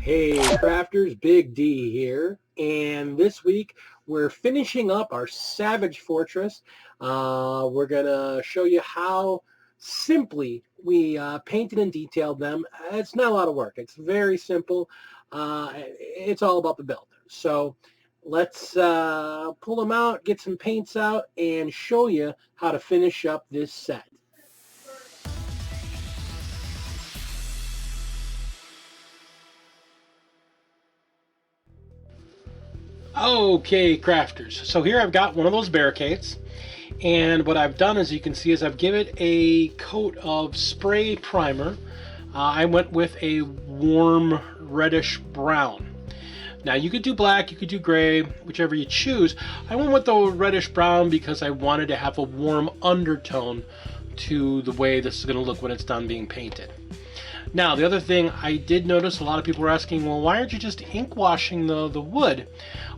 Hey crafters, Big D here, and this week we're finishing up our Savage Fortress. We're gonna show you how simply we painted and detailed them. It's not a lot of work. It's very simple. It's all about the build. So let's pull them out, get some paints out, and show you how to finish up this set. Okay, crafters. So here I've got one of those barricades, and what I've done, as you can see, is I've given it a coat of spray primer. I went with a warm reddish brown. Now you could do black, you could do gray, whichever you choose. I went with the reddish brown because I wanted to have a warm undertone to the way this is going to look when it's done being painted. Now, the other thing I did notice, a lot of people were asking, well, why aren't you just ink washing the wood?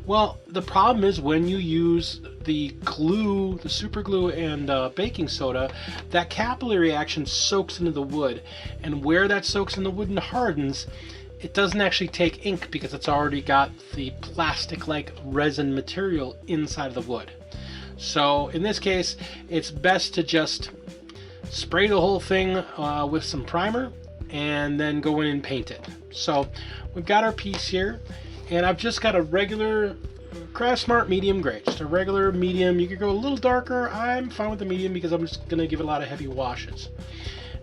Well, the problem is when you use the glue, the super glue and baking soda, that capillary action soaks into the wood. And where that soaks in the wood and hardens, it doesn't actually take ink because it's already got the plastic-like resin material inside of the wood. So in this case, it's best to just spray the whole thing with some primer and then go in and paint it. So we've got our piece here, and I've just got a regular Craftsmart medium gray, just a regular medium. You could go a little darker. I'm fine with the medium because I'm just going to give it a lot of heavy washes.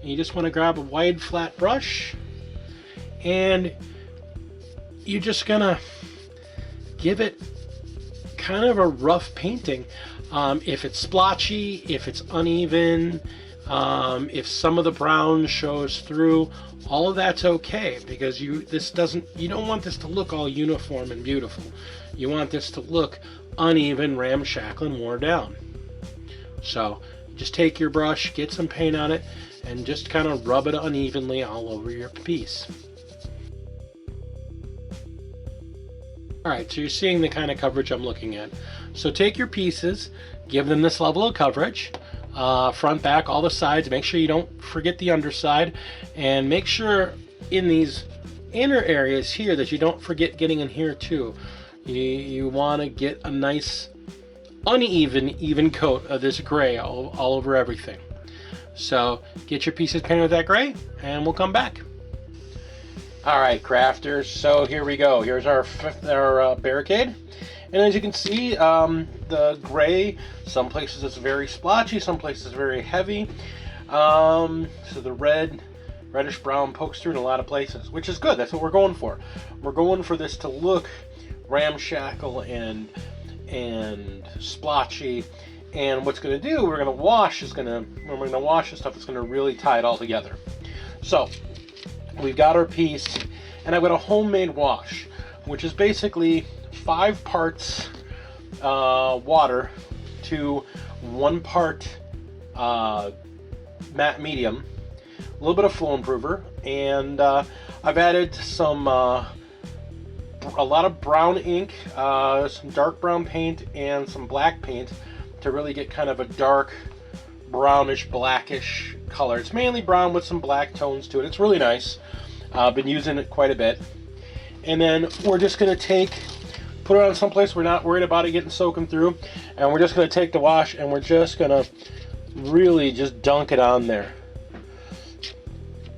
And you just want to grab a wide flat brush, and you're just going to give it kind of a rough painting. If it's splotchy, if it's uneven, if some of the brown shows through, all of that's okay, because you don't want this to look all uniform and beautiful. You want this to look uneven, ramshackle, and worn down. So just take your brush, get some paint on it, and just kind of rub it unevenly all over your piece. Alright, so you're seeing the kind of coverage I'm looking at. So take your pieces, give them this level of coverage. Front, back, all the sides. Make sure you don't forget the underside, and make sure in these inner areas here that you don't forget getting in here too. You want to get a nice even coat of this gray all over everything. So get your pieces painted with that gray, and we'll come back. Alright, crafters, so here we go. Here's our barricade. And as you can see, the gray, some places it's very splotchy, some places very heavy. So the reddish brown pokes through in a lot of places, which is good. That's what we're going for. We're going for this to look ramshackle and splotchy. And what's going to do, when we're going to wash this stuff, it's going to really tie it all together. So we've got our piece, and I've got a homemade wash, which is basically 5 parts water to 1 part matte medium, a little bit of flow improver, and I've added a lot of brown ink, some dark brown paint, and some black paint to really get kind of a dark brownish blackish color. It's mainly brown with some black tones to it. It's really nice. I've been using it quite a bit. And then we're just going to put it on someplace we're not worried about it getting soaking through, and we're just going to take the wash and we're just going to really just dunk it on there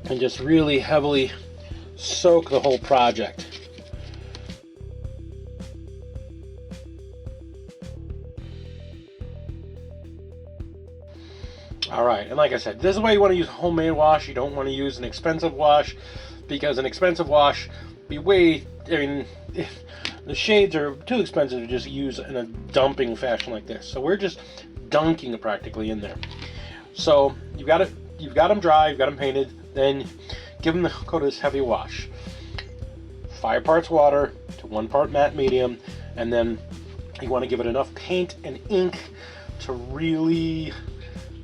and just really heavily soak the whole project. Alright, and like I said, this is why you want to use homemade wash. You don't want to use an expensive wash, because an expensive wash if the shades are too expensive to just use in a dumping fashion like this. So we're just dunking it practically in there. So you've got them dry, you've got them painted, then give them the coat of this heavy wash. 5 parts water to 1 part matte medium, and then you want to give it enough paint and ink to really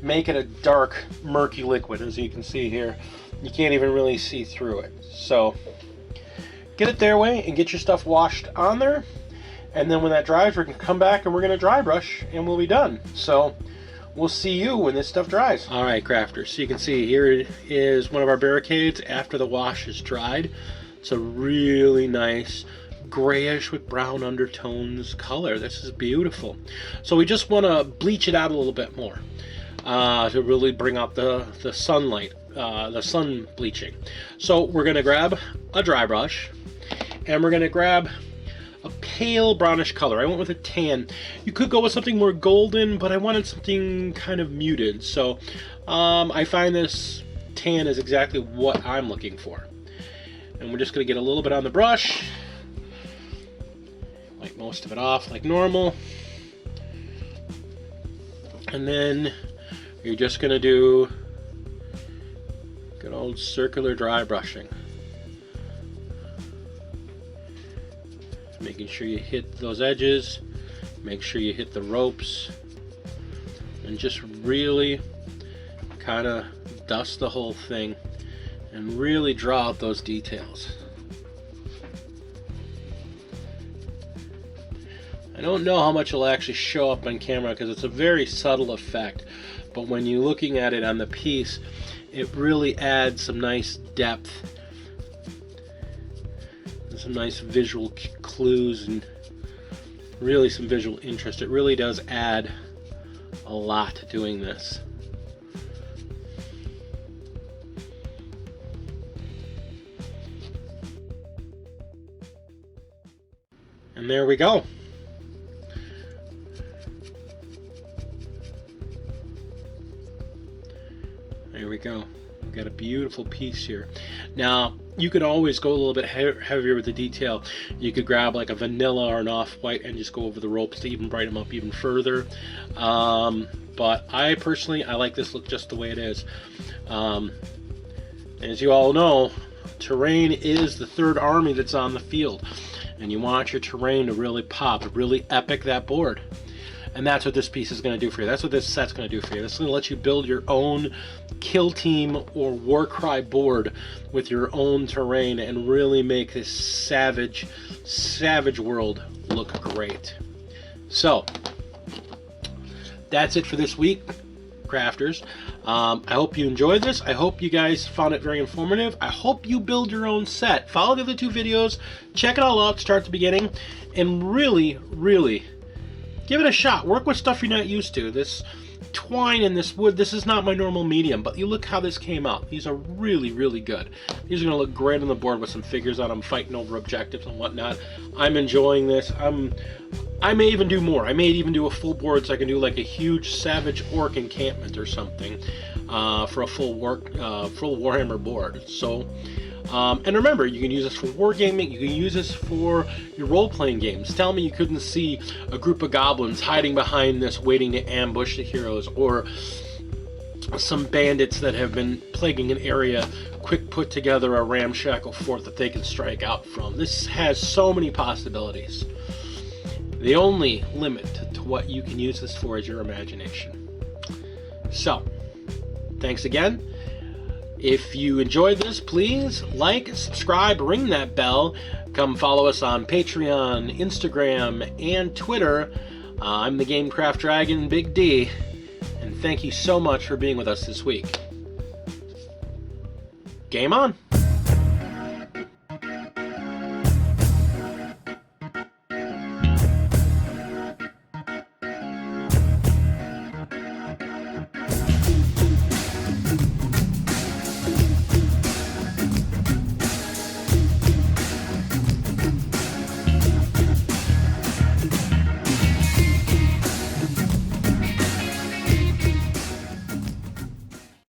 make it a dark, murky liquid. As you can see here, you can't even really see through it. So get it their way and get your stuff washed on there, and then when that dries, we're going to come back and we're going to dry brush and we'll be done. So we'll see you when this stuff dries. Alright, crafters, so you can see here is one of our barricades after the wash is dried. It's a really nice grayish with brown undertones color. This is beautiful. So we just want to bleach it out a little bit more to really bring out the sunlight, the sun bleaching. So we're going to grab a dry brush, and we're going to grab a pale brownish color. I went with a tan. You could go with something more golden, but I wanted something kind of muted. So I find this tan is exactly what I'm looking for. And we're just going to get a little bit on the brush, wipe most of it off like normal, and then you're just going to do good old circular dry brushing, making sure you hit those edges, make sure you hit the ropes, and just really kind of dust the whole thing and really draw out those details. I don't know how much will actually show up on camera because it's a very subtle effect, but when you're looking at it on the piece, it really adds some nice depth and some nice visual clues and really some visual interest. It really does add a lot to doing this. And there we go. There we go. We've got a beautiful piece here. Now, you could always go a little bit heavier with the detail. You could grab like a vanilla or an off-white and just go over the ropes to even brighten them up even further. But I personally, I like this look just the way it is. As you all know, terrain is the third army that's on the field. And you want your terrain to really pop, to really epic that board. And that's what this piece is going to do for you. That's what this set's going to do for you. This is going to let you build your own kill team or Warcry board with your own terrain and really make this savage world look great. So, that's it for this week, crafters. I hope you enjoyed this. I hope you guys found it very informative. I hope you build your own set. Follow the other two videos, check it all out, start at the beginning, and really give it a shot. Work with stuff you're not used to. This twine and this wood, this is not my normal medium, but you look how this came out. These are really good. These are going to look great on the board with some figures on them fighting over objectives and whatnot. I'm enjoying this. I may even do more. I may even do a full board so I can do like a huge savage orc encampment or something for a full Warhammer board. So, and remember, you can use this for wargaming, you can use this for your role-playing games. Tell me you couldn't see a group of goblins hiding behind this waiting to ambush the heroes, or some bandits that have been plaguing an area quick put together a ramshackle fort that they can strike out from. This has so many possibilities. The only limit to what you can use this for is your imagination. So, thanks again. If you enjoyed this, please like, subscribe, ring that bell. Come follow us on Patreon, Instagram, and Twitter. I'm the Gamecraft Dragon, Big D, and thank you so much for being with us this week. Game on!